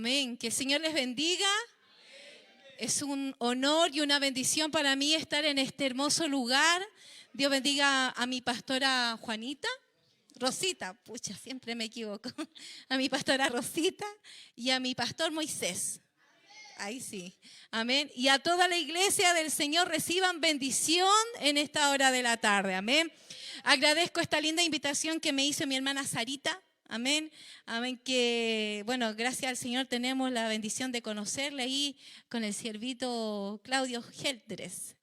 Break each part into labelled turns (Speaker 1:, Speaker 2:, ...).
Speaker 1: Amén. Que el Señor les bendiga. Es un honor y una bendición para mí estar en este hermoso lugar. Dios bendiga a mi pastora Juanita, Rosita, pucha, siempre me equivoco. A mi pastora Rosita y a mi pastor Moisés. Ahí sí. Amén. Y a toda la iglesia del Señor reciban bendición en esta hora de la tarde. Amén. Agradezco esta linda invitación que me hizo mi hermana Sarita. Amén. Amén. Que, bueno, gracias al Señor tenemos la bendición de conocerle ahí con el siervito Claudio Geltres.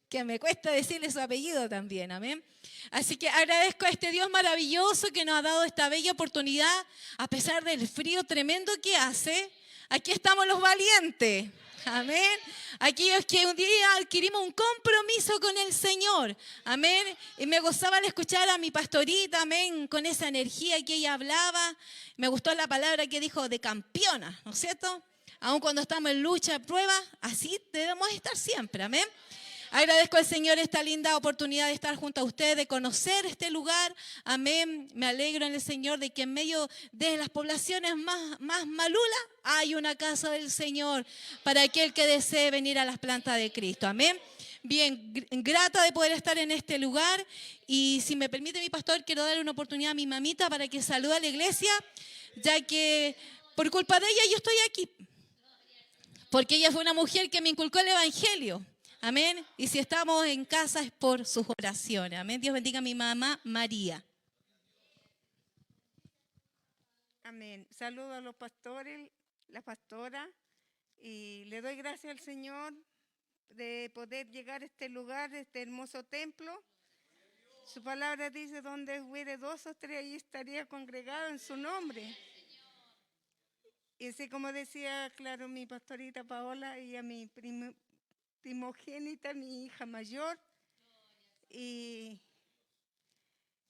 Speaker 1: Que me cuesta decirle su apellido también. Amén. Así que agradezco a este Dios maravilloso que nos ha dado esta bella oportunidad a pesar del frío tremendo que hace. Aquí estamos los valientes, amén. Aquellos que un día adquirimos un compromiso con el Señor, amén. Y me gozaba al escuchar a mi pastorita, amén, con esa energía que ella hablaba. Me gustó la palabra que dijo de campeona, ¿no es cierto? Aun cuando estamos en lucha, prueba, así debemos estar siempre, amén. Agradezco al Señor esta linda oportunidad de estar junto a ustedes, de conocer este lugar. Amén. Me alegro en el Señor de que en medio de las poblaciones más malulas hay una casa del Señor para aquel que desee venir a las plantas de Cristo. Amén. Bien, grata de poder estar en este lugar. Y si me permite mi pastor, quiero darle una oportunidad a mi mamita para que salude a la iglesia, ya que por culpa de ella yo estoy aquí. Porque ella fue una mujer que me inculcó el evangelio. Amén. Y si estamos en casa es por sus oraciones. Amén. Dios bendiga a mi mamá María.
Speaker 2: Amén. Saludo a los pastores, la pastora, y le doy gracias al Señor de poder llegar a este lugar, este hermoso templo. Su palabra dice, donde hubiere 2 o 3, ahí estaría congregado en su nombre. Y así como decía, claro, mi pastorita Paola y a mi primogénita, mi hija mayor, y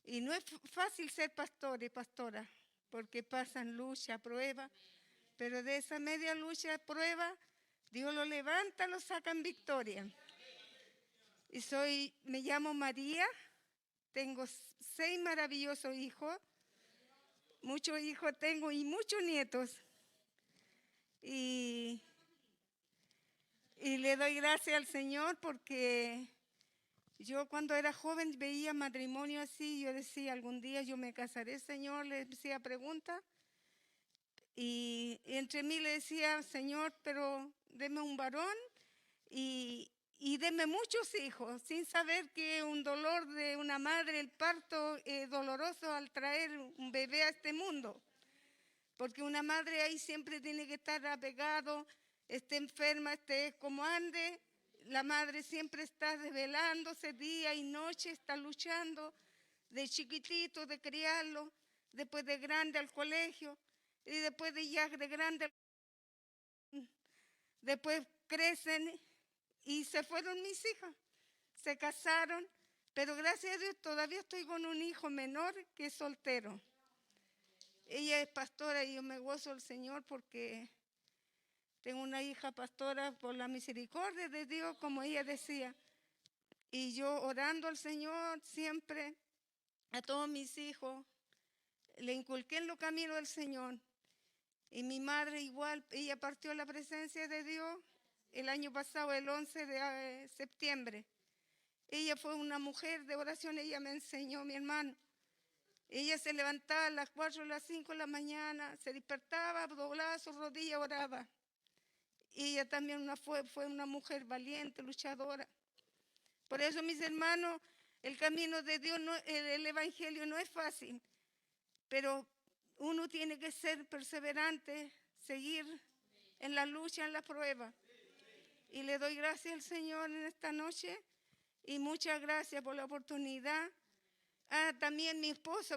Speaker 2: no es fácil ser pastor y pastora, porque pasan lucha, prueba, pero de esa media lucha, prueba, Dios lo levanta, lo saca en victoria. Y me llamo María, tengo 6 maravillosos hijos, muchos hijos tengo y muchos nietos. Y le doy gracias al Señor porque yo cuando era joven veía matrimonio así, yo decía, algún día yo me casaré, Señor, le hacía preguntas. Y entre mí le decía, Señor, pero deme un varón y deme muchos hijos, sin saber que un dolor de una madre, el parto es doloroso al traer un bebé a este mundo. Porque una madre ahí siempre tiene que estar apegado, esté enferma, esté como ande. La madre siempre está desvelándose día y noche, está luchando de chiquitito, de criarlo, después de grande al colegio y después de ya de grande, después crecen y se fueron mis hijas, se casaron, pero gracias a Dios todavía estoy con un hijo menor que es soltero. Ella es pastora y yo me gozo al Señor porque tengo una hija pastora por la misericordia de Dios, como ella decía. Y yo orando al Señor siempre, a todos mis hijos, le inculqué en los caminos del Señor. Y mi madre igual, ella partió a la presencia de Dios el año pasado, el 11 de septiembre. Ella fue una mujer de oración, ella me enseñó, mi hermano. Ella se levantaba a las 4 o las 5 de la mañana, se despertaba, doblaba sus rodillas, oraba. Y ella también fue una mujer valiente, luchadora. Por eso, mis hermanos, el camino de Dios, el evangelio no es fácil, pero uno tiene que ser perseverante, seguir en la lucha, en la prueba. Y le doy gracias al Señor en esta noche y muchas gracias por la oportunidad. También mi esposo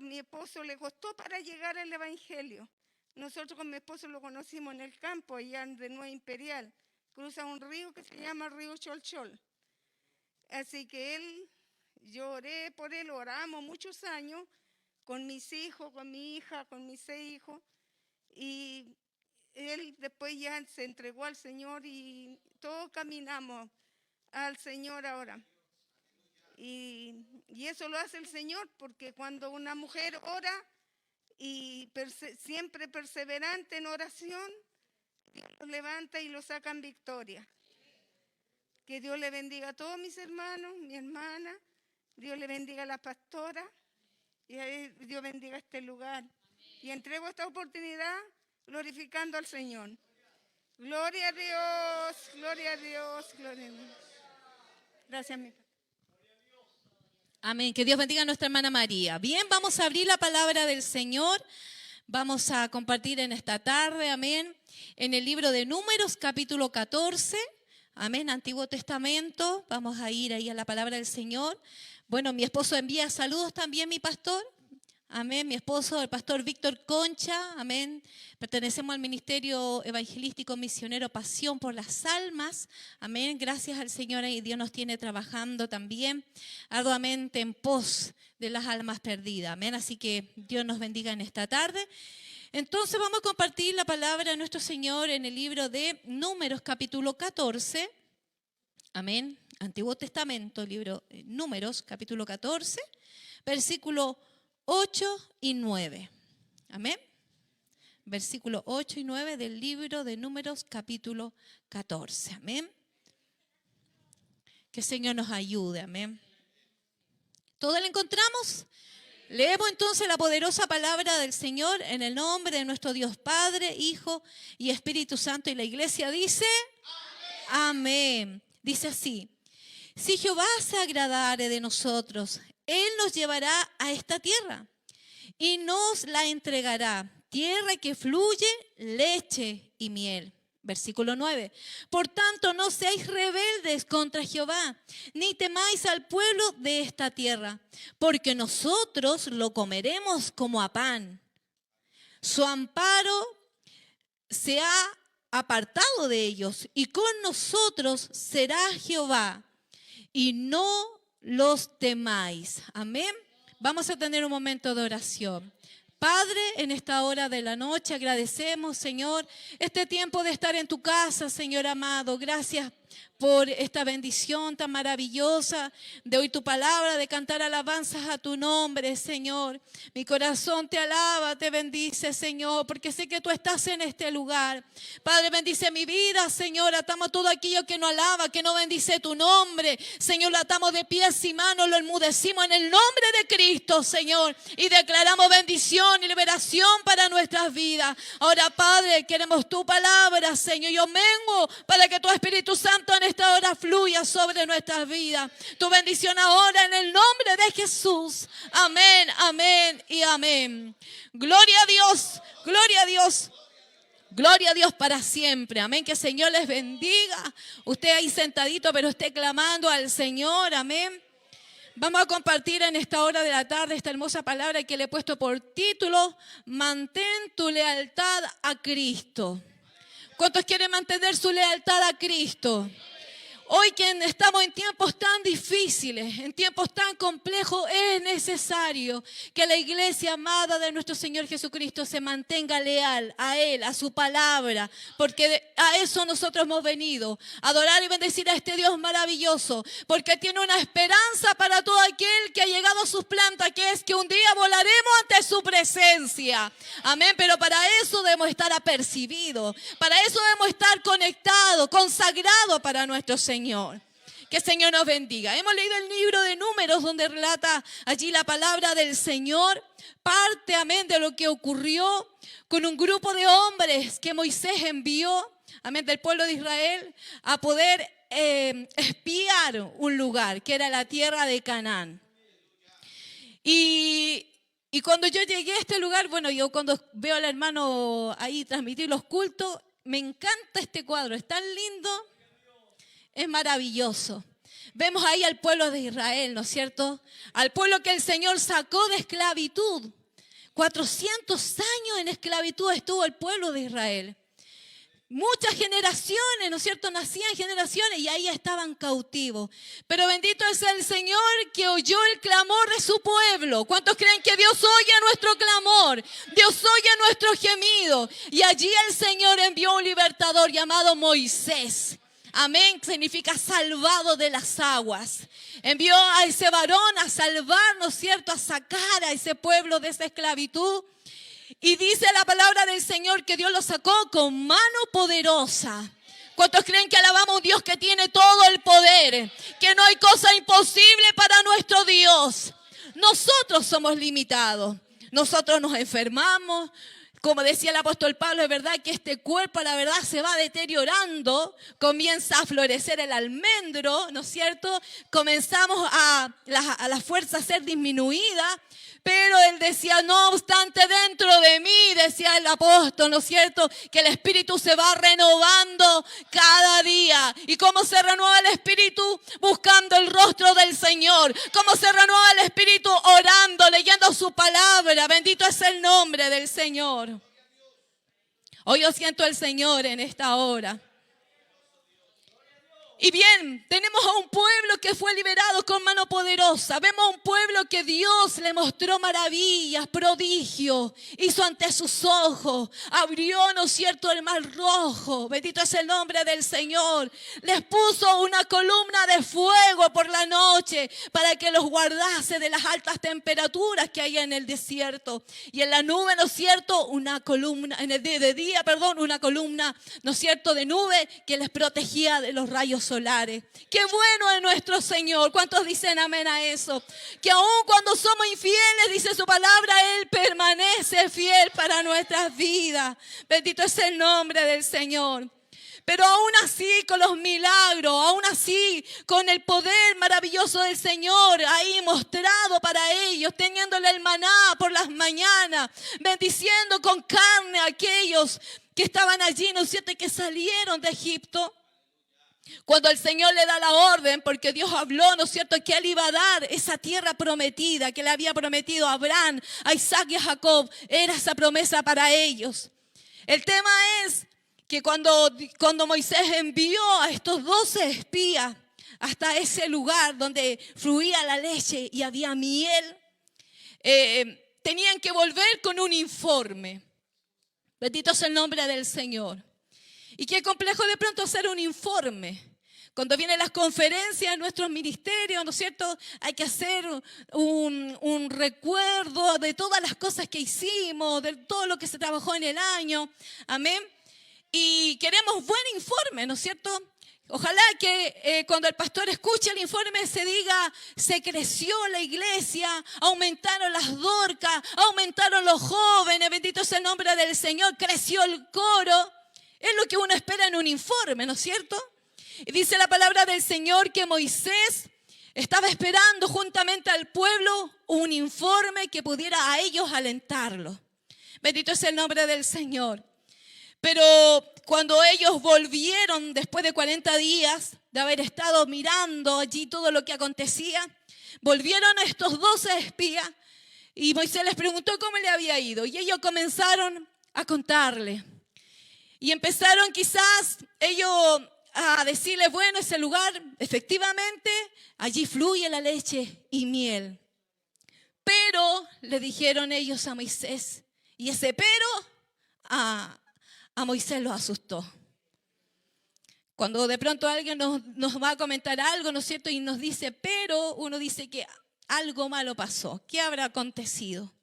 Speaker 2: le costó para llegar al evangelio. Nosotros con mi esposo lo conocimos en el campo, allá de Nueva Imperial. Cruza un río que se llama Río Cholchol. Así que yo oré por él, oramos muchos años con mis hijos, con mi hija, con mis 6 hijos. Y él después ya se entregó al Señor y todos caminamos al Señor ahora. Y eso lo hace el Señor porque cuando una mujer ora y siempre perseverante en oración, Dios los levanta y los saca en victoria. Que Dios le bendiga a todos mis hermanos, mi hermana, Dios le bendiga a la pastora y Dios bendiga este lugar. Y entrego esta oportunidad glorificando al Señor. Gloria a Dios, gloria a Dios, gloria a Dios. Gracias, mi pastor.
Speaker 1: Amén. Que Dios bendiga a nuestra hermana María. Bien, vamos a abrir la palabra del Señor. Vamos a compartir en esta tarde, amén, en el libro de Números, capítulo 14. Amén, Antiguo Testamento. Vamos a ir ahí a la palabra del Señor. Bueno, mi esposo envía saludos también, mi pastor. Amén, mi esposo, el pastor Víctor Concha, amén. Pertenecemos al ministerio evangelístico misionero Pasión por las Almas, amén. Gracias al Señor y Dios nos tiene trabajando también arduamente en pos de las almas perdidas, amén. Así que Dios nos bendiga en esta tarde. Entonces vamos a compartir la palabra de nuestro Señor en el libro de Números, capítulo 14, amén. Antiguo Testamento, libro Números, capítulo 14, versículo 8 y 9. Amén. Versículo 8 y 9 del libro de Números, capítulo 14. Amén. Que el Señor nos ayude. Amén. ¿Todo lo encontramos? Leemos entonces la poderosa palabra del Señor en el nombre de nuestro Dios Padre, Hijo y Espíritu Santo. Y la iglesia dice, amén. Dice así: si Jehová se agradare de nosotros, Él nos llevará a esta tierra y nos la entregará, tierra que fluye leche y miel. Versículo 9. Por tanto, no seáis rebeldes contra Jehová, ni temáis al pueblo de esta tierra, porque nosotros lo comeremos como a pan. Su amparo se ha apartado de ellos, y con nosotros será Jehová, y no los temáis. Amén. Vamos a tener un momento de oración. Padre, en esta hora de la noche agradecemos, Señor, este tiempo de estar en tu casa, Señor amado. Gracias por esta bendición tan maravillosa de oír tu palabra, de cantar alabanzas a tu nombre, Señor. Mi corazón te alaba, te bendice, Señor, porque sé que tú estás en este lugar. Padre, bendice mi vida, Señor. Atamos todo aquello que no alaba, que no bendice tu nombre. Señor, lo atamos de pies y manos, lo enmudecimos en el nombre de Cristo, Señor. Y declaramos bendición y liberación para nuestras vidas. Ahora, Padre, queremos tu palabra, Señor. Yo mengo para que tu Espíritu Santo en esta hora fluya sobre nuestras vidas. Tu bendición ahora en el nombre de Jesús. Amén, amén y amén. Gloria a Dios, gloria a Dios. Gloria a Dios para siempre. Amén. Que el Señor les bendiga. Usted ahí sentadito, pero esté clamando al Señor. Amén. Vamos a compartir en esta hora de la tarde esta hermosa palabra que le he puesto por título: mantén tu lealtad a Cristo. ¿Cuántos quieren mantener su lealtad a Cristo? Hoy que estamos en tiempos tan difíciles, en tiempos tan complejos, es necesario que la iglesia amada de nuestro Señor Jesucristo se mantenga leal a Él, a su palabra, porque a eso nosotros hemos venido, a adorar y bendecir a este Dios maravilloso, porque tiene una esperanza para todo aquel que ha llegado a sus plantas, que es que un día volaremos ante su presencia. Amén, pero para eso debemos estar apercibidos, para eso debemos estar conectados, consagrados para nuestro Señor. Que el Señor nos bendiga. Hemos leído el libro de Números donde relata allí la palabra del Señor. Parte, amén, de lo que ocurrió con un grupo de hombres que Moisés envió, amén, del pueblo de Israel a poder espiar un lugar que era la tierra de Canaán. Y cuando yo llegué a este lugar, bueno, yo cuando veo al hermano ahí transmitir los cultos, me encanta este cuadro, es tan lindo. Es maravilloso. Vemos ahí al pueblo de Israel, ¿no es cierto? Al pueblo que el Señor sacó de esclavitud. 400 años en esclavitud estuvo el pueblo de Israel. Muchas generaciones, ¿no es cierto? Nacían generaciones y ahí estaban cautivos. Pero bendito es el Señor que oyó el clamor de su pueblo. ¿Cuántos creen que Dios oye nuestro clamor? Dios oye nuestro gemido. Y allí el Señor envió un libertador llamado Moisés. Amén, significa salvado de las aguas. Envió a ese varón a salvar, ¿no es cierto?, a sacar a ese pueblo de esa esclavitud. Y dice la palabra del Señor que Dios los sacó con mano poderosa. ¿Cuántos creen que alabamos a un Dios que tiene todo el poder? Que no hay cosa imposible para nuestro Dios. Nosotros somos limitados. Nosotros nos enfermamos. Como decía el apóstol Pablo, es verdad que este cuerpo, la verdad, se va deteriorando. Comienza a florecer el almendro, ¿no es cierto? Comenzamos a la fuerza a ser disminuida. Pero él decía, no obstante, dentro de mí, decía el apóstol, ¿no es cierto? Que el espíritu se va renovando cada día. ¿Y cómo se renueva el espíritu? Buscando el rostro del Señor. ¿Cómo se renueva el espíritu? Orando, leyendo su palabra. Bendito es el nombre del Señor. Hoy yo siento al Señor en esta hora. Y bien, tenemos a un pueblo que fue liberado con mano poderosa. Vemos a un pueblo que Dios le mostró maravillas, prodigios, hizo ante sus ojos, abrió, ¿no es cierto?, el mar rojo. Bendito es el nombre del Señor. Les puso una columna de fuego por la noche para que los guardase de las altas temperaturas que hay en el desierto. Y en la nube, ¿no es cierto?, una columna, en el de día, una columna, ¿no es cierto?, de nube que les protegía de los rayos solares. Qué bueno es nuestro Señor. ¿Cuántos dicen amén a eso? Que aun cuando somos infieles, dice su palabra, Él permanece fiel para nuestras vidas. Bendito es el nombre del Señor. Pero aún así, con los milagros, aún así, con el poder maravilloso del Señor ahí mostrado para ellos, teniéndole el maná por las mañanas, bendiciendo con carne a aquellos que estaban allí, ¿no es cierto?, y que salieron de Egipto. Cuando el Señor le da la orden, porque Dios habló, ¿no es cierto?, que Él iba a dar esa tierra prometida que le había prometido a Abraham, a Isaac y a Jacob. Era esa promesa para ellos. El tema es que cuando Moisés envió a estos 12 espías hasta ese lugar donde fluía la leche y había miel, tenían que volver con un informe. Bendito es el nombre del Señor. Y qué complejo de pronto hacer un informe. Cuando vienen las conferencias en nuestros ministerios, ¿no es cierto?, hay que hacer un recuerdo de todas las cosas que hicimos, de todo lo que se trabajó en el año. Amén. Y queremos buen informe, ¿no es cierto? Ojalá que cuando el pastor escuche el informe se diga, se creció la iglesia, aumentaron las dorcas, aumentaron los jóvenes, bendito es el nombre del Señor, creció el coro. Es lo que uno espera en un informe, ¿no es cierto? Y dice la palabra del Señor que Moisés estaba esperando juntamente al pueblo un informe que pudiera a ellos alentarlo. Bendito es el nombre del Señor. Pero cuando ellos volvieron después de 40 días de haber estado mirando allí todo lo que acontecía, volvieron a estos 12 espías y Moisés les preguntó cómo le había ido. Y ellos comenzaron a contarle. Y empezaron quizás ellos a decirle, bueno, ese lugar, efectivamente, allí fluye la leche y miel. Pero, le dijeron ellos a Moisés, y ese pero a Moisés lo asustó. Cuando de pronto alguien nos va a comentar algo, ¿no es cierto?, y nos dice, pero, uno dice que algo malo pasó. ¿Qué habrá acontecido?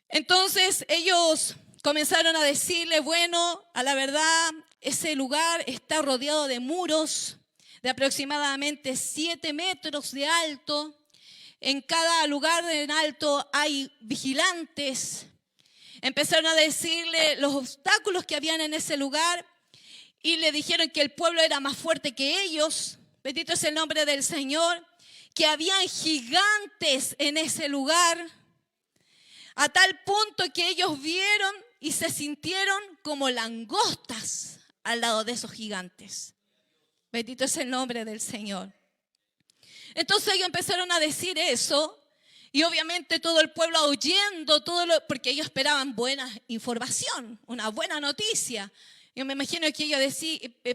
Speaker 1: Entonces, ellos comenzaron a decirle, bueno, a la verdad, ese lugar está rodeado de muros de aproximadamente 7 metros de alto. En cada lugar en alto hay vigilantes. Empezaron a decirle los obstáculos que habían en ese lugar y le dijeron que el pueblo era más fuerte que ellos. Bendito es el nombre del Señor. Que habían gigantes en ese lugar. A tal punto que ellos vieron y se sintieron como langostas al lado de esos gigantes. Bendito es el nombre del Señor. Entonces ellos empezaron a decir eso y obviamente todo el pueblo oyendo, porque ellos esperaban buena información, una buena noticia. Yo me imagino que ellos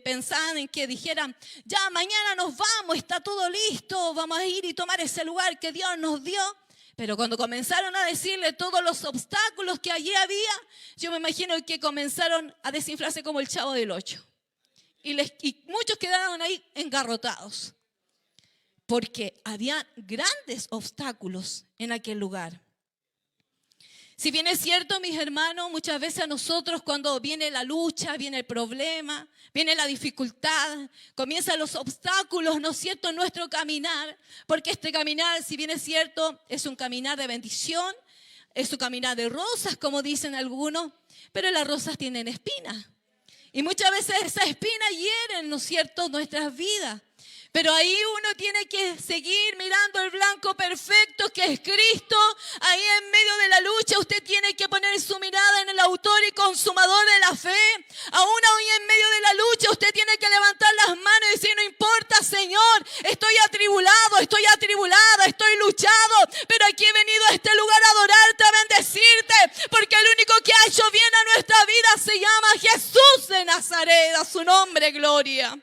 Speaker 1: pensaban en que dijeran, ya mañana nos vamos, está todo listo, vamos a ir y tomar ese lugar que Dios nos dio. Pero cuando comenzaron a decirle todos los obstáculos que allí había, yo me imagino que comenzaron a desinflarse como el Chavo del Ocho. Y muchos quedaron ahí engarrotados. Porque había grandes obstáculos en aquel lugar. Si bien es cierto, mis hermanos, muchas veces a nosotros cuando viene la lucha, viene el problema, viene la dificultad, comienzan los obstáculos, ¿no es cierto?, en nuestro caminar, porque este caminar, si bien es cierto, es un caminar de bendición, es un caminar de rosas, como dicen algunos, pero las rosas tienen espinas. Y muchas veces esas espinas hieren, ¿no es cierto?, nuestras vidas. Pero ahí uno tiene que seguir mirando el blanco perfecto que es Cristo. Ahí en medio de la lucha usted tiene que poner su mirada en el autor y consumador de la fe. Aún hoy en medio de la lucha usted tiene que levantar las manos y decir, no importa, Señor, estoy atribulado, estoy atribulada, estoy luchado, pero aquí he venido a este lugar a adorarte, a bendecirte, porque el único que ha hecho bien a nuestra vida se llama Jesús de Nazaret, a su nombre, gloria.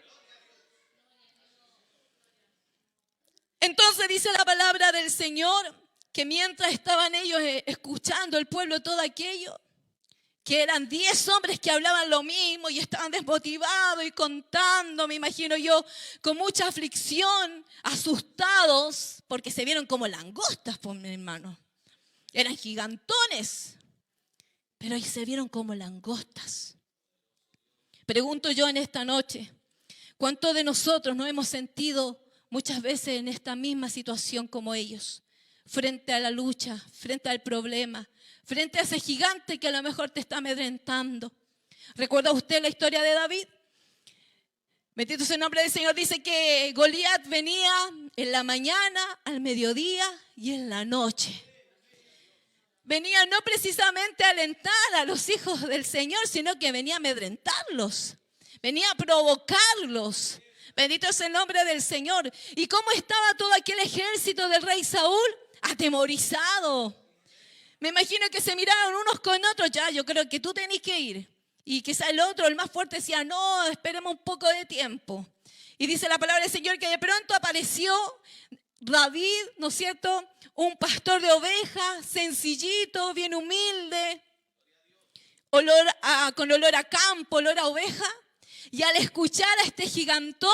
Speaker 1: Entonces dice la palabra del Señor que mientras estaban ellos escuchando el pueblo todo aquello, que eran 10 hombres que hablaban lo mismo y estaban desmotivados y contando, me imagino yo, con mucha aflicción, asustados, porque se vieron como langostas, por mi hermano. Eran gigantones, pero ahí se vieron como langostas. Pregunto yo en esta noche, ¿cuántos de nosotros nos hemos sentido muchas veces en esta misma situación como ellos, frente a la lucha, frente al problema, frente a ese gigante que a lo mejor te está amedrentando? ¿Recuerda usted la historia de David? Bendito sea el nombre del Señor. Dice que Goliat venía en la mañana, al mediodía y en la noche. Venía no precisamente a alentar a los hijos del Señor, sino que venía a amedrentarlos, venía a provocarlos. Bendito es el nombre del Señor. ¿Y cómo estaba todo aquel ejército del rey Saúl? Atemorizado. Me imagino que se miraron unos con otros. Ya, yo creo que tú tenés que ir. Y quizá el otro, el más fuerte, decía, no, esperemos un poco de tiempo. Y dice la palabra del Señor que de pronto apareció David, ¿no es cierto? Un pastor de ovejas, sencillito, bien humilde, con olor a campo, olor a oveja. Y al escuchar a este gigantón,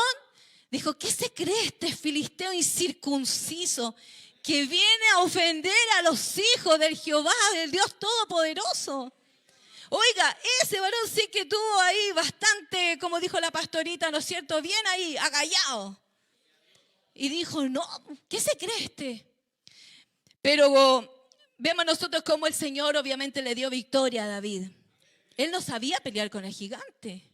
Speaker 1: dijo, ¿qué se cree este filisteo incircunciso que viene a ofender a los hijos del Jehová, del Dios Todopoderoso? Oiga, ese varón sí que tuvo ahí bastante, como dijo la pastorita, ¿no es cierto? Bien ahí, agallado. Y dijo, no, ¿qué se cree este? Pero vemos nosotros cómo el Señor obviamente le dio victoria a David. Él no sabía pelear con el gigante.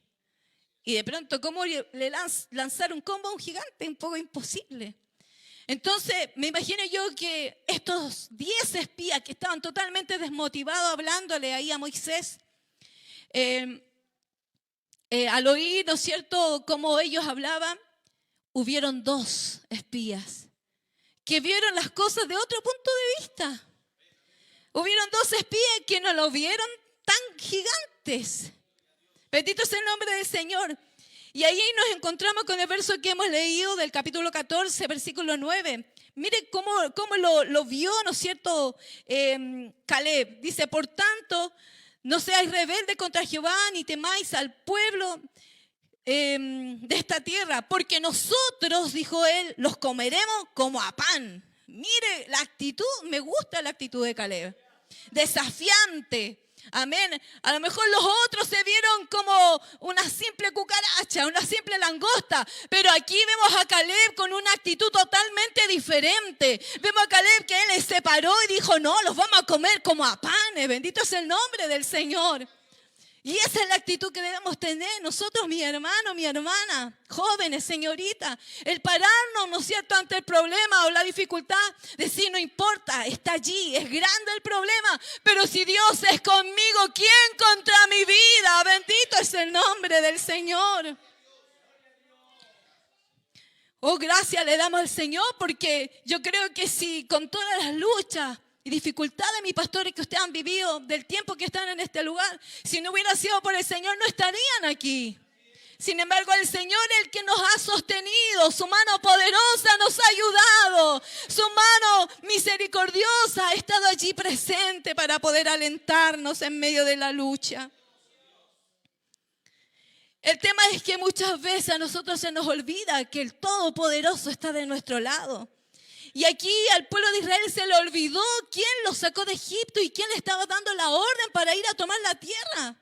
Speaker 1: Y de pronto, ¿cómo le lanzar un combo a un gigante? Un poco imposible. Entonces, me imagino yo que estos 10 espías que estaban totalmente desmotivados hablándole ahí a Moisés, al oír, ¿no es cierto?, cómo ellos hablaban, hubieron 2 espías que vieron las cosas de otro punto de vista. Hubieron 2 espías que no lo vieron tan gigantes. Bendito sea el nombre del Señor. Y ahí nos encontramos con el verso que hemos leído del capítulo 14, versículo 9. Mire cómo lo vio, ¿no es cierto?, Caleb. Dice, por tanto, no seáis rebeldes contra Jehová, ni temáis al pueblo de esta tierra, porque nosotros, dijo él, los comeremos como a pan. Mire la actitud, me gusta la actitud de Caleb. Desafiante. Amén. A lo mejor los otros se vieron como una simple cucaracha, una simple langosta, pero aquí vemos a Caleb con una actitud totalmente diferente. Vemos a Caleb que él se paró y dijo, no, los vamos a comer como a panes. Bendito es el nombre del Señor. Y esa es la actitud que debemos tener nosotros, mi hermano, mi hermana, jóvenes, señorita. El pararnos, ¿no es cierto?, ante el problema o la dificultad, decir, no importa, está allí, es grande el problema, pero si Dios es conmigo, ¿quién contra mi vida? Bendito es el nombre del Señor. Oh, gracias le damos al Señor, porque yo creo que si con todas las luchas y dificultades, mis pastores, que ustedes han vivido del tiempo que están en este lugar, si no hubiera sido por el Señor, no estarían aquí. Sin embargo, el Señor es el que nos ha sostenido, su mano poderosa nos ha ayudado, su mano misericordiosa ha estado allí presente para poder alentarnos en medio de la lucha. El tema es que muchas veces a nosotros se nos olvida que el Todopoderoso está de nuestro lado. Y aquí al pueblo de Israel se le olvidó quién los sacó de Egipto y quién le estaba dando la orden para ir a tomar la tierra.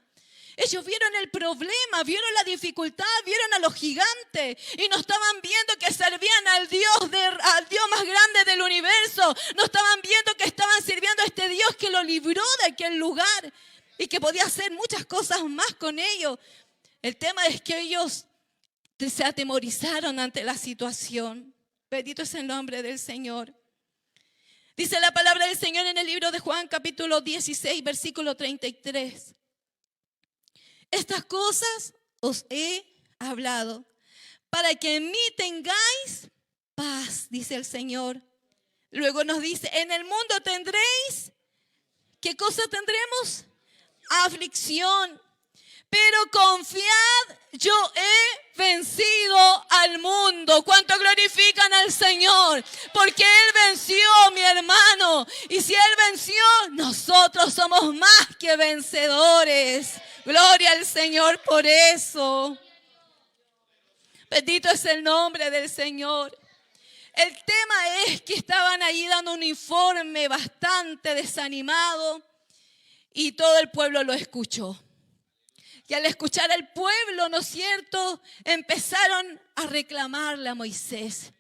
Speaker 1: Ellos vieron el problema, vieron la dificultad, vieron a los gigantes y no estaban viendo que servían al Dios más grande del universo. No estaban viendo que estaban sirviendo a este Dios que lo libró de aquel lugar y que podía hacer muchas cosas más con ellos. El tema es que ellos se atemorizaron ante la situación. Bendito es el nombre del Señor. Dice la palabra del Señor en el libro de Juan, capítulo 16, versículo 33. Estas cosas os he hablado para que en mí tengáis paz, dice el Señor. Luego nos dice, en el mundo tendréis, ¿qué cosa tendremos? Aflicción. Pero confiad, yo he vencido al mundo. ¿Cuánto glorifican al Señor? Porque Él venció, mi hermano. Y si Él venció, nosotros somos más que vencedores. Gloria al Señor por eso. Bendito es el nombre del Señor. El tema es que estaban ahí dando un informe bastante desanimado y todo el pueblo lo escuchó. Y al escuchar al pueblo, ¿no es cierto?, empezaron a reclamarle a Moisés.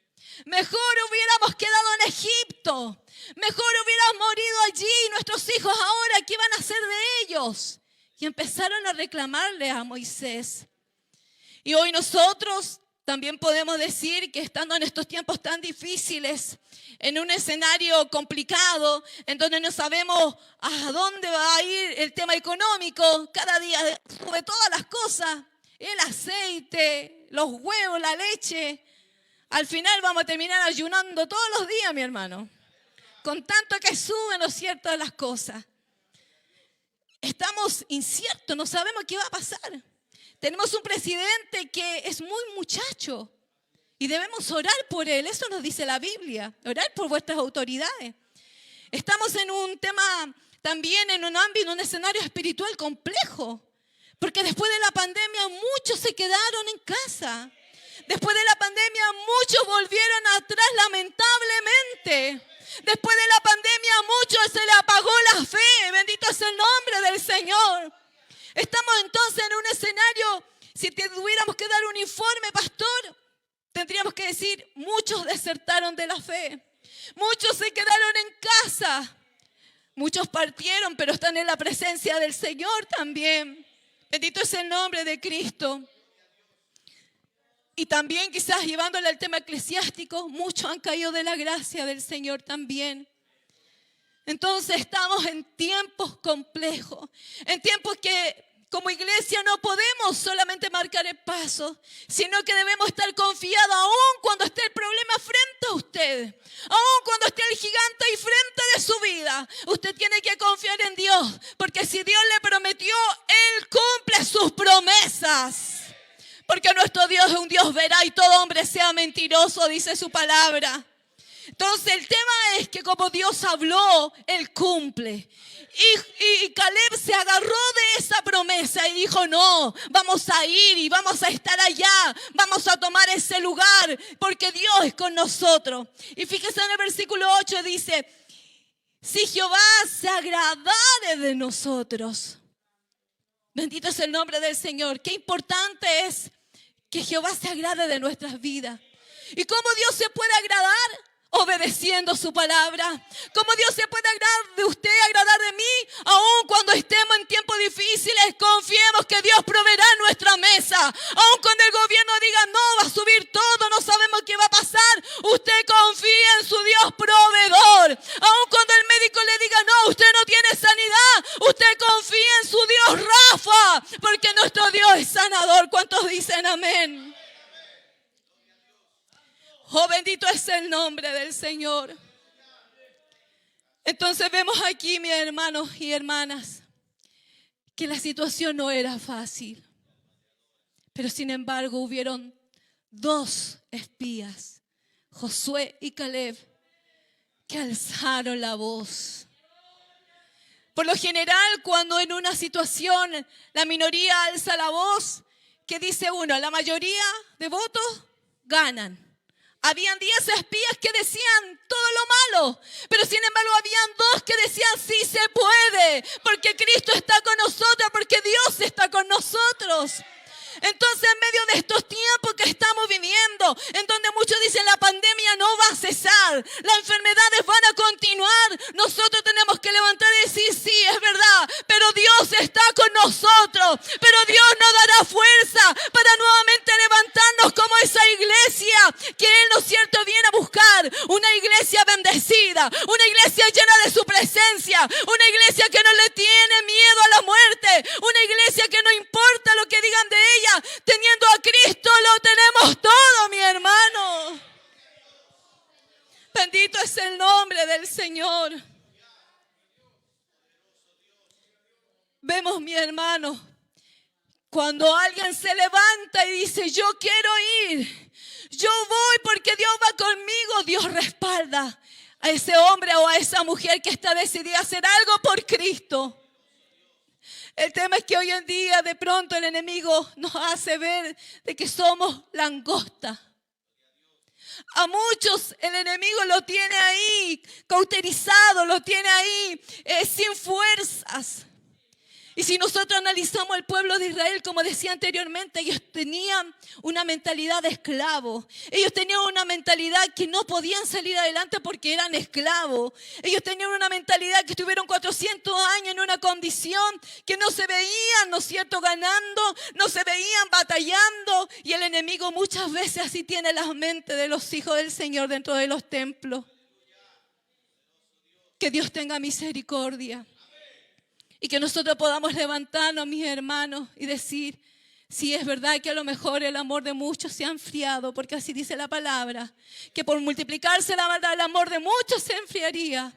Speaker 1: Mejor hubiéramos quedado en Egipto. Mejor hubiéramos morido allí. Nuestros hijos ahora, ¿qué van a hacer de ellos? Y empezaron a reclamarle a Moisés. Y hoy nosotros también podemos decir que estando en estos tiempos tan difíciles, en un escenario complicado, en donde no sabemos a dónde va a ir el tema económico, cada día sube todas las cosas, el aceite, los huevos, la leche. Al final vamos a terminar ayunando todos los días, mi hermano, con tanto que suben, ¿no es cierto?, las cosas. Estamos inciertos, no sabemos qué va a pasar. Tenemos un presidente que es muy muchacho y debemos orar por él. Eso nos dice la Biblia, orar por vuestras autoridades. Estamos en un tema también, en un ámbito, un escenario espiritual complejo, porque después de la pandemia muchos se quedaron en casa. Después de la pandemia muchos volvieron atrás lamentablemente. Después de la pandemia a muchos se le apagó la fe. Bendito es el nombre del Señor. Estamos entonces en un escenario, si tuviéramos que dar un informe, pastor, tendríamos que decir, muchos desertaron de la fe. Muchos se quedaron en casa. Muchos partieron, pero están en la presencia del Señor también. Bendito es el nombre de Cristo. Y también quizás llevándole al tema eclesiástico, muchos han caído de la gracia del Señor también. Entonces estamos en tiempos complejos, en tiempos que como iglesia no podemos solamente marcar el paso, sino que debemos estar confiados aún cuando esté el problema frente a usted, aún cuando esté el gigante ahí frente de su vida. Usted tiene que confiar en Dios, porque si Dios le prometió, Él cumple sus promesas. Porque nuestro Dios es un Dios veraz y todo hombre sea mentiroso, dice su palabra. Entonces el tema es que como Dios habló, Él cumple. Y Caleb se agarró de esa promesa y dijo, no, vamos a ir y vamos a estar allá, vamos a tomar ese lugar, porque Dios es con nosotros. Y fíjese en el versículo 8 dice, si Jehová se agradare de nosotros. Bendito es el nombre del Señor. Qué importante es que Jehová se agrade de nuestras vidas. ¿Y cómo Dios se puede agradar? Obedeciendo su palabra. ¿Cómo Dios se puede agradar de usted, agradar de mí? Aun cuando estemos en tiempos difíciles, confiemos que Dios proveerá nuestra mesa. Aun cuando el gobierno diga no, va a subir todo, no sabemos qué va a pasar, usted confía en su Dios proveedor. Aun cuando el médico le diga no, usted no tiene sanidad, usted confía en su Dios Rafa, porque nuestro Dios es sanador. ¿Cuántos dicen amén? Oh, bendito es el nombre del Señor. Entonces vemos aquí, mis hermanos y hermanas, que la situación no era fácil. Pero sin embargo hubieron dos espías, Josué y Caleb, que alzaron la voz. Por lo general, cuando en una situación la minoría alza la voz, ¿qué dice uno? La mayoría de votos ganan. Habían 10 espías que decían todo lo malo, pero sin embargo habían 2 que decían sí se puede, porque Cristo está con nosotros, porque Dios está con nosotros. Entonces, en medio de estos tiempos que estamos viviendo, en donde muchos dicen la pandemia no va a cesar, las enfermedades van a continuar, nosotros tenemos que levantar y decir, sí, es verdad, pero Dios está con nosotros, pero Dios nos dará fuerza para nuevamente levantarnos como esa iglesia que Él, ¿no es cierto?, viene a buscar, una iglesia bendecida, una iglesia llena de su presencia, una iglesia que no le tiene miedo a la muerte, una iglesia que no importa lo que digan de ella, teniendo a Cristo lo tenemos todo, mi hermano. Bendito es el nombre del Señor. Vemos, mi hermano, cuando alguien se levanta y dice, yo quiero ir, yo voy porque Dios va conmigo, Dios respalda a ese hombre o a esa mujer que está decidida a hacer algo por Cristo. El tema es que hoy en día de pronto el enemigo nos hace ver de que somos langosta. A muchos el enemigo lo tiene ahí cauterizado, lo tiene ahí sin fuerzas. Y si nosotros analizamos el pueblo de Israel, como decía anteriormente, ellos tenían una mentalidad de esclavo. Ellos tenían una mentalidad que no podían salir adelante porque eran esclavos. Ellos tenían una mentalidad que estuvieron 400 años en una condición que no se veían, ¿no es cierto?, ganando, no se veían batallando. Y el enemigo muchas veces así tiene las mentes de los hijos del Señor dentro de los templos. Que Dios tenga misericordia. Y que nosotros podamos levantarnos, mis hermanos, y decir, sí, es verdad que a lo mejor el amor de muchos se ha enfriado, porque así dice la palabra, que por multiplicarse la maldad, el amor de muchos se enfriaría.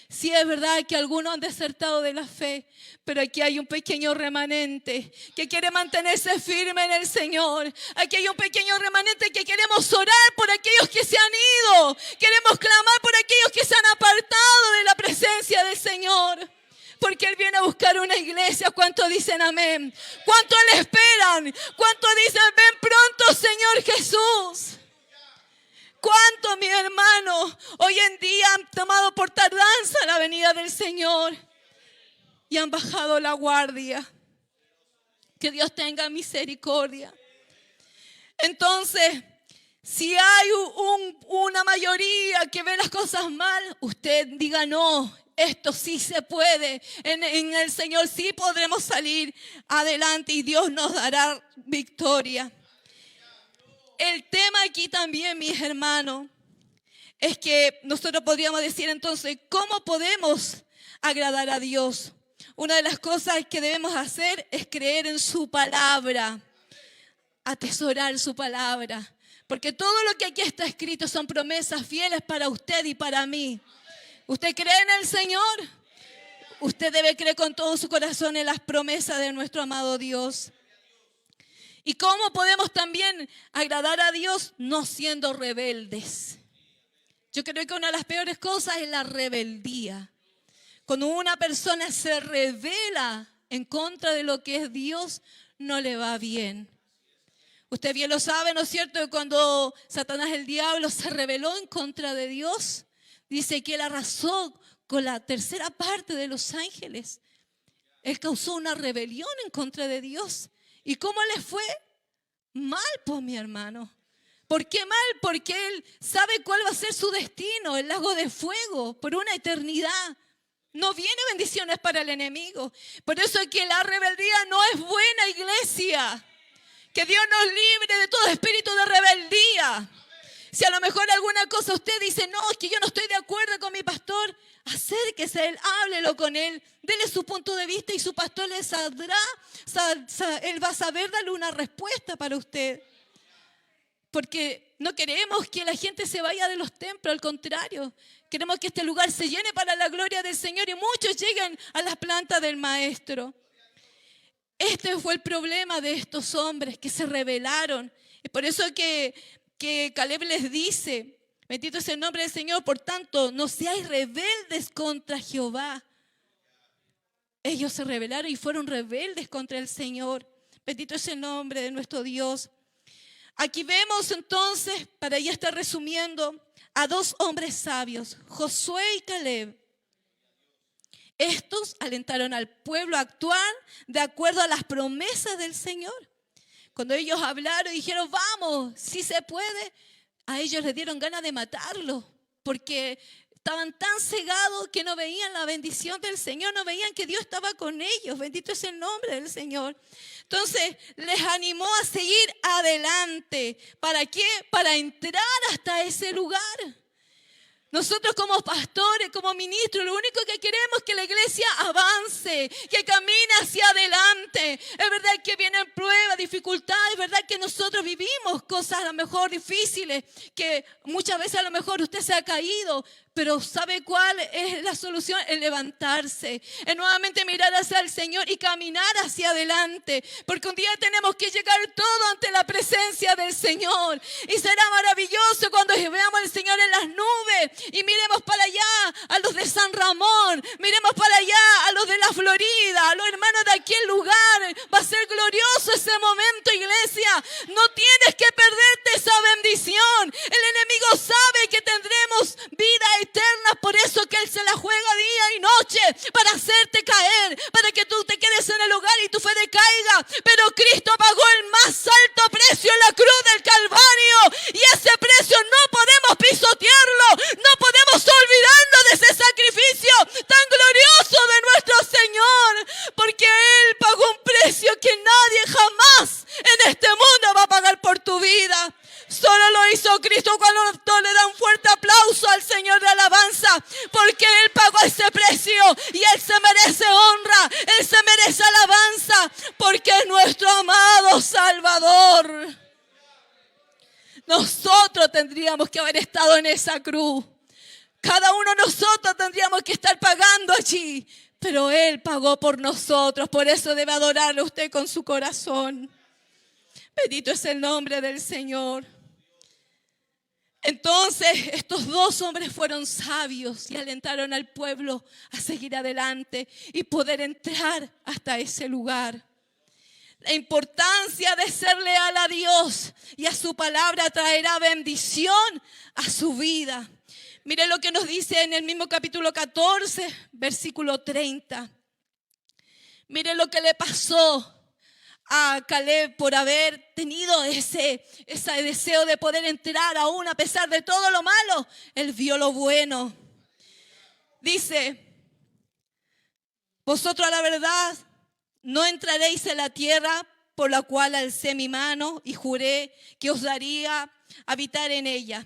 Speaker 1: Sí, es verdad que algunos han desertado de la fe, pero aquí hay un pequeño remanente que quiere mantenerse firme en el Señor. Aquí hay un pequeño remanente que queremos orar por aquellos que se han ido. Queremos clamar por aquellos que se han apartado de la presencia del Señor. Porque Él viene a buscar una iglesia. ¿Cuántos dicen amén? ¿Cuántos le esperan? ¿Cuántos dicen ven pronto, Señor Jesús? ¿Cuántos, mi hermano, hoy en día han tomado por tardanza la venida del Señor y han bajado la guardia? Que Dios tenga misericordia. Entonces, si hay una mayoría que ve las cosas mal, usted diga no. Esto sí se puede. En el Señor sí podremos salir adelante y Dios nos dará victoria. El tema aquí también, mis hermanos, es que nosotros podríamos decir entonces, ¿cómo podemos agradar a Dios? Una de las cosas que debemos hacer es creer en su palabra, atesorar su palabra. Porque todo lo que aquí está escrito son promesas fieles para usted y para mí. ¿Usted cree en el Señor? Usted debe creer con todo su corazón en las promesas de nuestro amado Dios. ¿Y cómo podemos también agradar a Dios? No siendo rebeldes. Yo creo que una de las peores cosas es la rebeldía. Cuando una persona se rebela en contra de lo que es Dios, no le va bien. Usted bien lo sabe, ¿no es cierto? Que cuando Satanás, el diablo, se rebeló en contra de Dios, dice que él arrasó con la tercera parte de los ángeles. Él causó una rebelión en contra de Dios. ¿Y cómo le fue? Mal, pues, mi hermano. ¿Por qué mal? Porque él sabe cuál va a ser su destino, el lago de fuego, por una eternidad. No viene bendiciones para el enemigo. Por eso es que la rebeldía no es buena, iglesia. Que Dios nos libre de todo espíritu de rebeldía. Si a lo mejor alguna cosa usted dice, no, es que yo no estoy de acuerdo con mi pastor, acérquese a él, háblelo con él, dele su punto de vista y su pastor le saldrá, él va a saber darle una respuesta para usted. Porque no queremos que la gente se vaya de los templos, al contrario, queremos que este lugar se llene para la gloria del Señor y muchos lleguen a las plantas del Maestro. Este fue el problema de estos hombres que se rebelaron. Y por eso que Caleb les dice, bendito es el nombre del Señor, por tanto, no seáis rebeldes contra Jehová. Ellos se rebelaron y fueron rebeldes contra el Señor. Bendito es el nombre de nuestro Dios. Aquí vemos entonces, para ya estar resumiendo, a dos hombres sabios, Josué y Caleb. Estos alentaron al pueblo a actuar de acuerdo a las promesas del Señor. Cuando ellos hablaron y dijeron, vamos, si se puede, a ellos les dieron ganas de matarlos, porque estaban tan cegados que no veían la bendición del Señor, no veían que Dios estaba con ellos. Bendito es el nombre del Señor. Entonces les animó a seguir adelante. ¿Para qué? Para entrar hasta ese lugar. Nosotros como pastores, como ministros, lo único que queremos es que la iglesia avance, que camine hacia adelante. Es verdad que vienen pruebas, dificultades, es verdad que nosotros vivimos cosas a lo mejor difíciles, que muchas veces a lo mejor usted se ha caído, pero ¿sabe cuál es la solución? El levantarse, el nuevamente mirar hacia el Señor y caminar hacia adelante. Porque un día tenemos que llegar todo ante la presencia del Señor. Y será maravilloso cuando veamos al Señor en las nubes y miremos para allá a los de San Ramón, miremos para allá a los de la Florida, a los hermanos de aquel lugar. Va a ser glorioso ese momento, iglesia. No tienes que perderte esa bendición. El enemigo sabe que tendremos vida eterna, por eso que Él se la juega día y noche para hacerte caer, para que tú te quedes en el lugar y tu fe decaiga. Pero Cristo pagó el más alto precio en la cruz del Calvario, y ese precio no podemos pisotearlo, no podemos olvidarnos de ese sacrificio tan glorioso de nuestro Señor, porque Él pagó un precio que nadie jamás en este mundo va a pagar por tu vida. Solo lo hizo Cristo. Cuando le da un fuerte aplauso al Señor de alabanza, porque Él pagó ese precio y Él se merece honra, Él se merece alabanza, porque es nuestro amado Salvador. Nosotros tendríamos que haber estado en esa cruz. Cada uno de nosotros tendríamos que estar pagando allí, pero Él pagó por nosotros. Por eso debe adorarle usted con su corazón. Bendito es el nombre del Señor. Entonces estos dos hombres fueron sabios y alentaron al pueblo a seguir adelante y poder entrar hasta ese lugar. La importancia de ser leal a Dios y a su palabra traerá bendición a su vida. Mire lo que nos dice en el mismo capítulo 14, versículo 30. Mire lo que le pasó a Caleb por haber tenido ese deseo de poder entrar aún a pesar de todo lo malo. Él vio lo bueno. Dice, vosotros a la verdad no entraréis en la tierra por la cual alcé mi mano y juré que os daría habitar en ella,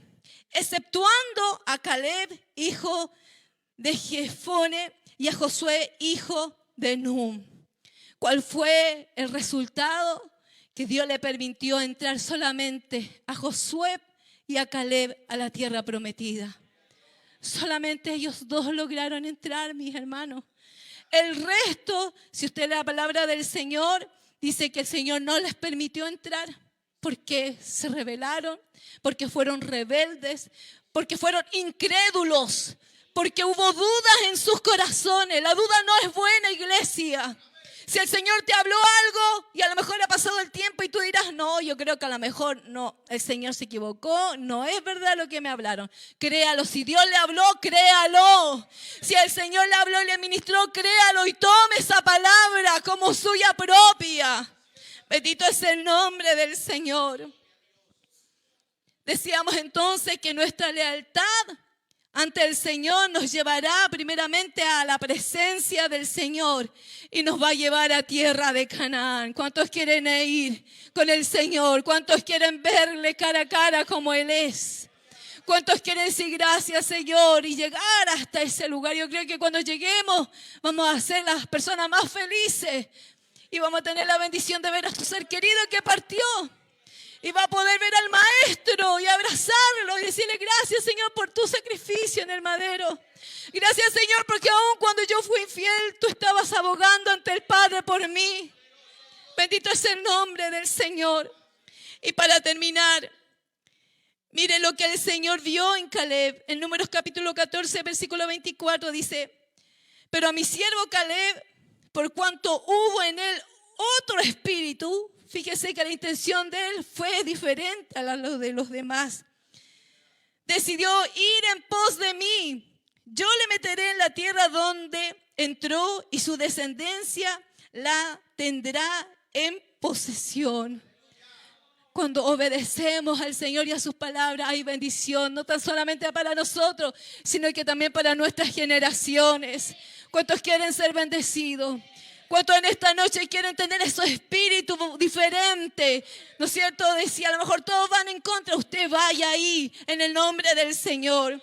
Speaker 1: exceptuando a Caleb, hijo de Jefone, y a Josué, hijo de Nun. ¿Cuál fue el resultado? Que Dios le permitió entrar solamente a Josué y a Caleb a la tierra prometida. Solamente ellos dos lograron entrar, mis hermanos. El resto, si usted lee la palabra del Señor, dice que el Señor no les permitió entrar porque se rebelaron, porque fueron rebeldes, porque fueron incrédulos, porque hubo dudas en sus corazones. La duda no es buena, iglesia. Si el Señor te habló algo y a lo mejor ha pasado el tiempo y tú dirás, no, yo creo que a lo mejor no, el Señor se equivocó, no es verdad lo que me hablaron. Créalo, si Dios le habló, créalo. Si el Señor le habló y le ministró, créalo y tome esa palabra como suya propia. Bendito es el nombre del Señor. Decíamos entonces que nuestra lealtad ante el Señor nos llevará primeramente a la presencia del Señor y nos va a llevar a tierra de Canaán. ¿Cuántos quieren ir con el Señor? ¿Cuántos quieren verle cara a cara como Él es? ¿Cuántos quieren decir gracias, Señor, y llegar hasta ese lugar? Yo creo que cuando lleguemos vamos a ser las personas más felices y vamos a tener la bendición de ver a su ser querido que partió. Y va a poder ver al Maestro y abrazarlo y decirle gracias, Señor, por tu sacrificio en el madero. Gracias, Señor, porque aun cuando yo fui infiel, tú estabas abogando ante el Padre por mí. Bendito es el nombre del Señor. Y para terminar, mire lo que el Señor vio en Caleb. En Números capítulo 14, versículo 24 dice, pero a mi siervo Caleb, por cuanto hubo en él otro espíritu, fíjese que la intención de él fue diferente a la de los demás. Decidió ir en pos de mí. Yo le meteré en la tierra donde entró y su descendencia la tendrá en posesión. Cuando obedecemos al Señor y a sus palabras, hay bendición, no tan solamente para nosotros, sino que también para nuestras generaciones. ¿Cuántos quieren ser bendecidos? ¿Cuántos en esta noche quieren tener esos espíritus diferentes? ¿No es cierto? Decía, a lo mejor todos van en contra, usted vaya ahí en el nombre del Señor.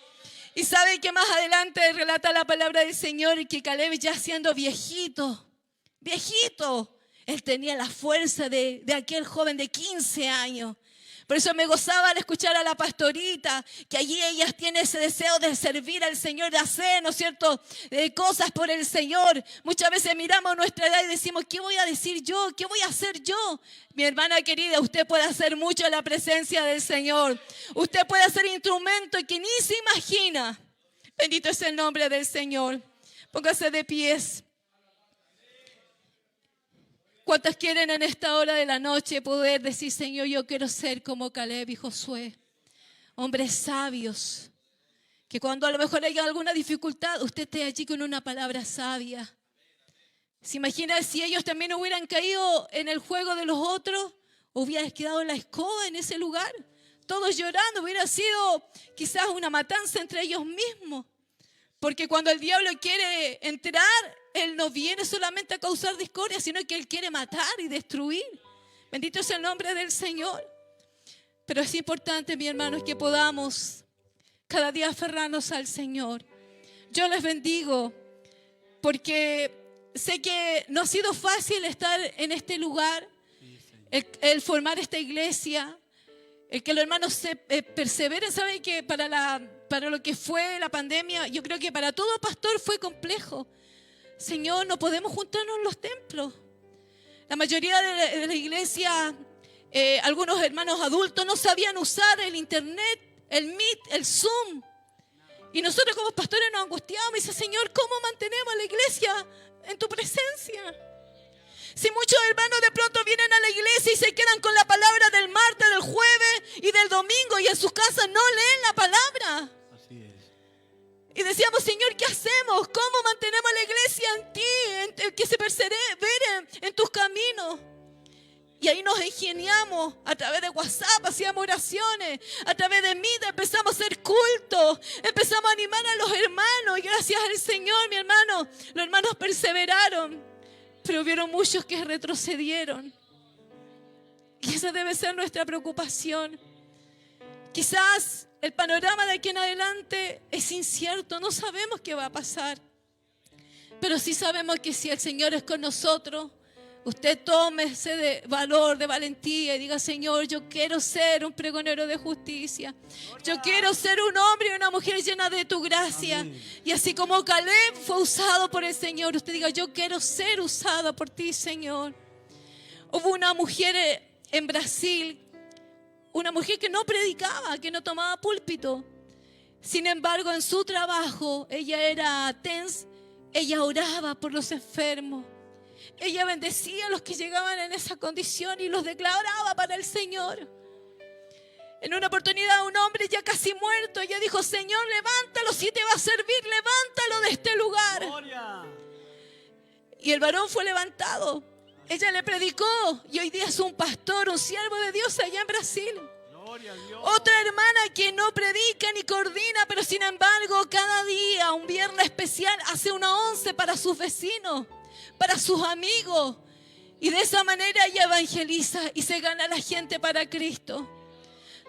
Speaker 1: Y sabe que más adelante relata la palabra del Señor que Caleb, ya siendo viejito, él tenía la fuerza de aquel joven de 15 años. Por eso me gozaba al escuchar a la pastorita, que allí ellas tienen ese deseo de servir al Señor, de hacer, ¿no es cierto?, cosas por el Señor. Muchas veces miramos nuestra edad y decimos, ¿qué voy a decir yo? ¿Qué voy a hacer yo? Mi hermana querida, usted puede hacer mucho en la presencia del Señor. Usted puede hacer instrumento que ni se imagina. Bendito es el nombre del Señor. Póngase de pies. ¿Cuántos quieren en esta hora de la noche poder decir, Señor, yo quiero ser como Caleb y Josué? Hombres sabios, que cuando a lo mejor haya alguna dificultad, usted esté allí con una palabra sabia. ¿Se imagina si ellos también hubieran caído en el juego de los otros? ¿Hubieran quedado la escoba en ese lugar? Todos llorando, hubiera sido quizás una matanza entre ellos mismos. Porque cuando el diablo quiere entrar, él no viene solamente a causar discordia, sino que él quiere matar y destruir. Bendito es el nombre del Señor. Pero es importante, mi hermano, que podamos cada día aferrarnos al Señor. Yo les bendigo porque sé que no ha sido fácil estar en este lugar, el formar esta iglesia, el que los hermanos se perseveren. Saben que para lo que fue la pandemia, yo creo que para todo pastor fue complejo. Señor, no podemos juntarnos en los templos. La mayoría de la iglesia, algunos hermanos adultos no sabían usar el internet, el Meet, el Zoom. Y nosotros como pastores nos angustiamos y dice, Señor, ¿cómo mantenemos la iglesia en tu presencia? Si muchos hermanos de pronto vienen a la iglesia y se quedan con la palabra del martes, del jueves y del domingo y en sus casas no leen la palabra.
Speaker 3: Así es.
Speaker 1: Y decíamos, Señor, ¿qué hacemos? ¿Cómo mantenemos la iglesia en ti? Que se persevere en tus caminos. Y ahí nos ingeniamos, a través de WhatsApp hacíamos oraciones, a través de Meet empezamos a hacer cultos, empezamos a animar a los hermanos. Y gracias al Señor, mi hermano, los hermanos perseveraron. Pero hubieron muchos que retrocedieron. Y esa debe ser nuestra preocupación. Quizás el panorama de aquí en adelante es incierto, no sabemos qué va a pasar. Pero sí sabemos que si el Señor es con nosotros, usted tómese de valor, de valentía y diga, Señor, yo quiero ser un pregonero de justicia. Yo quiero ser un hombre y una mujer llena de tu gracia. Amén. Y así como Caleb fue usado por el Señor, usted diga, yo quiero ser usado por ti, Señor. Hubo una mujer en Brasil, una mujer que no predicaba, que no tomaba púlpito. Sin embargo, en su trabajo, ella era tensa, ella oraba por los enfermos. Ella bendecía a los que llegaban en esa condición y los declaraba para el Señor. En una oportunidad, un hombre ya casi muerto, ella dijo, Señor, levántalo, si te va a servir, levántalo de este lugar. Gloria. Y el varón fue levantado. Ella le predicó y hoy día es un pastor, un siervo de Dios allá en Brasil. Gloria a Dios. Otra hermana que no predica ni coordina, pero sin embargo, cada día, un viernes especial, hace una once para sus vecinos, para sus amigos, y de esa manera ella evangeliza y se gana a la gente para Cristo.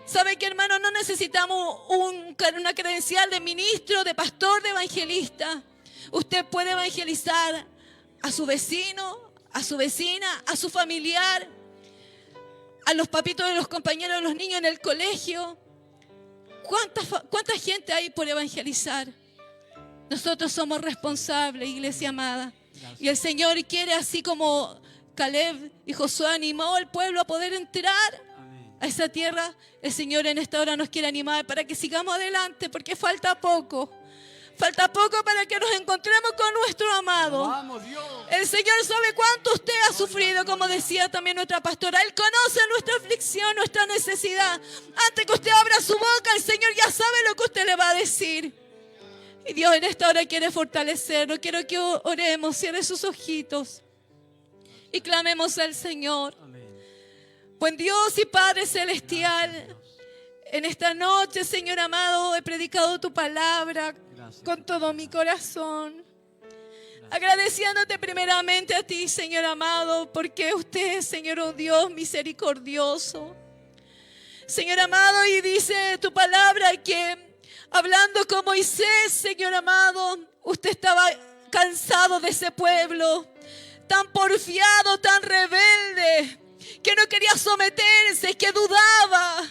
Speaker 1: ¿Sabe qué, hermano? No necesitamos una credencial de ministro, de pastor, de evangelista. Usted puede evangelizar a su vecino, a su vecina, a su familiar, a los papitos de los compañeros de los niños en el colegio. ¿Cuánta gente hay por evangelizar? Nosotros somos responsables, iglesia amada. Gracias. Y el Señor quiere, así como Caleb y Josué animó al pueblo a poder entrar a esa tierra, el Señor en esta hora nos quiere animar para que sigamos adelante, porque falta poco. Falta poco para que nos encontremos con nuestro amado.
Speaker 3: Vamos, Dios.
Speaker 1: El Señor sabe cuánto usted ha sufrido, como decía también nuestra pastora. Él conoce nuestra aflicción, nuestra necesidad. Antes que usted abra su boca, el Señor ya sabe lo que usted le va a decir. Y Dios en esta hora quiere fortalecernos. Quiero que oremos, cierre sus ojitos y clamemos al Señor.
Speaker 3: Amén.
Speaker 1: Buen Dios y Padre Celestial, en esta noche, Señor amado, he predicado tu palabra con todo mi corazón. Agradeciéndote primeramente a ti, Señor amado, porque usted es, Señor, un Dios misericordioso. Señor amado, y dice tu palabra que hablando con Moisés, Señor amado, usted estaba cansado de ese pueblo, tan porfiado, tan rebelde, que no quería someterse, que dudaba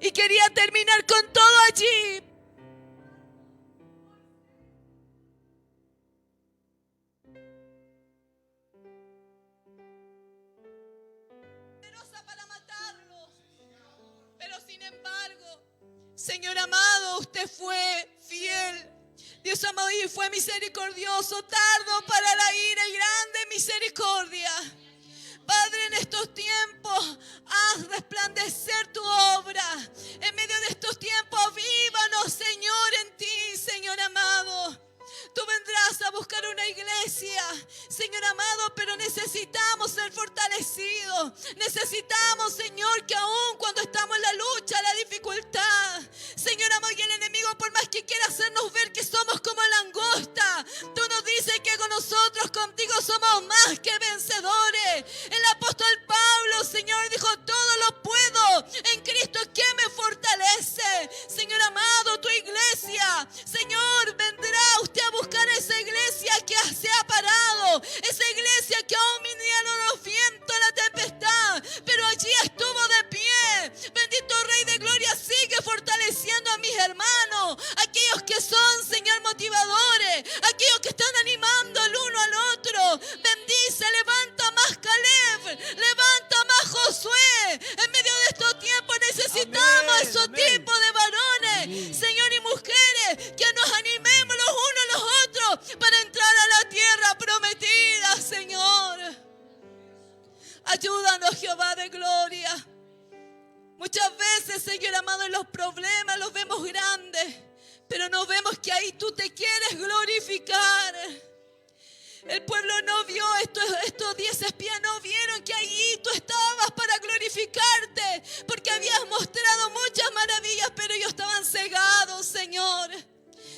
Speaker 1: y quería terminar con todo allí. Para matarlo, pero sin embargo, Señor amado, usted fue fiel. Dios amado, y fue misericordioso, tardo para la ira y grande misericordia. Padre, en estos tiempos, haz resplandecer tu obra. En medio de estos tiempos, avívanos, Señor, en ti, Señor amado. Tú vendrás a buscar una iglesia, Señor amado, pero necesitamos ser fortalecidos. Necesitamos, Señor, que aún cuando estamos en la lucha, la dificultad, Señor amado, y el enemigo, por más que quiera hacernos ver que somos como langosta, tú nos dices que con nosotros, contigo, somos más que vencedores. El apóstol Pablo, Señor, dijo: todo lo puedo en Cristo que me fortalece. Señor amado, tu iglesia, Señor, vendrá usted a buscar esa iglesia que se ha parado, esa iglesia que aún vinieron los vientos, la tempestad, pero allí estuvo de pie. Bendito Rey de Gloria, sigue fortaleciendo a mis hermanos, aquellos que son, Señor, motivadores, aquellos que están animando el uno al otro. Bendice, levanta más Caleb, levanta más Josué. En medio de estos tiempos necesitamos esos tipos de varones, Señor, y mujeres, que nos animemos los unos a los otros para entrar a la tierra prometida, Señor. Ayúdanos, Jehová de gloria. Muchas veces, Señor amado, en los problemas los vemos grandes, pero no vemos que ahí tú te quieres glorificar. El pueblo no vio, estos 10 espías no vieron que allí tú estabas para glorificarte, porque habías mostrado muchas maravillas, pero ellos estaban cegados, Señor.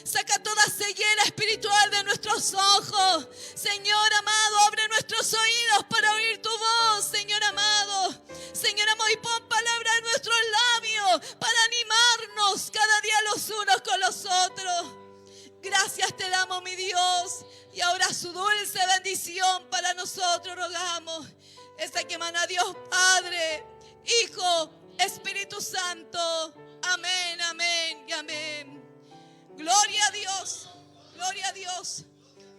Speaker 1: Saca toda ceguera espiritual de nuestros ojos. Señor amado, abre nuestros oídos para oír tu voz, Señor amado. Señor amado, y pon palabra en nuestros labios para animarnos cada día los unos con los otros. Gracias te damos, mi Dios. Y ahora su dulce bendición para nosotros rogamos. Esa que emana Dios Padre, Hijo, Espíritu Santo. Amén, amén y amén. Gloria a Dios, gloria a Dios,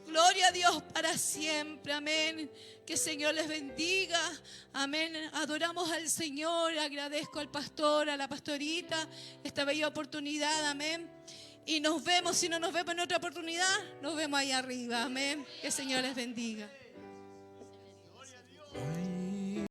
Speaker 1: gloria a Dios para siempre, amén. Que el Señor les bendiga, amén. Adoramos al Señor, agradezco al pastor, a la pastorita, esta bella oportunidad, amén. Y nos vemos, si no nos vemos en otra oportunidad, nos vemos ahí arriba, amén. Que el Señor les bendiga.